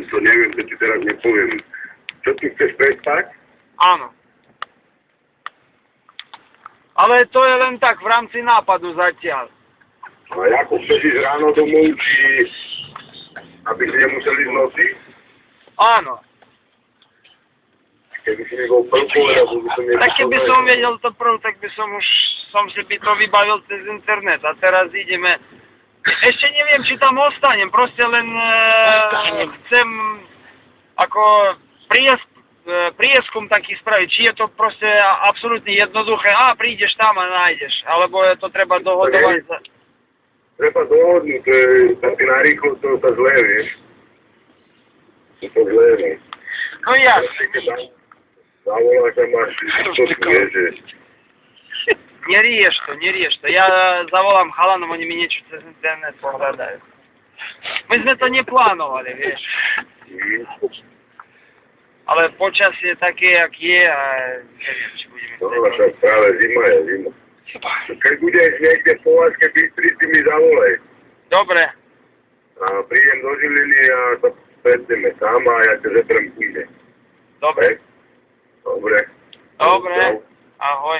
To neviem, to ti teraz nepoviem. Čo ty chceš prespať? Áno. Ale to je len tak, v rámci nápadu zatiaľ. A ako chceš ísť ráno domov, či aby si nemuseli ísť v noci? Áno. Keby si mi bol prv povedal, že by som nemusel... Tak keby som vedel to prv, tak by som si by to vybavil cez internet. A teraz ideme... Ešte neviem, či tam ostanem, proste len chcem ako prieskum taký spraviť, či je to proste absolútne jednoduché, prídeš tam a nájdeš, alebo je to treba dohodovať. Treba dohodnúť, tak narýchlo to sa zlé, vieš. To zlé, ne. No ja. Zavoláš a máš istotku, vieš, že... Nerieš to. Ja zavolám chalanom, oni mi niečo cez internet pohľadajú. My sme to neplánovali, vieš. Ale počasie také, jak je a neviem, či budeme... No, však práve zima je, zima. Keď budeš niekde v Považskej Bystrici, mi zavolaj. Dobre. A prídem do Žiliny a to stretneme tam a ja ťa zetrem kúde. Dobre. Dobre. Dobre. Ahoj.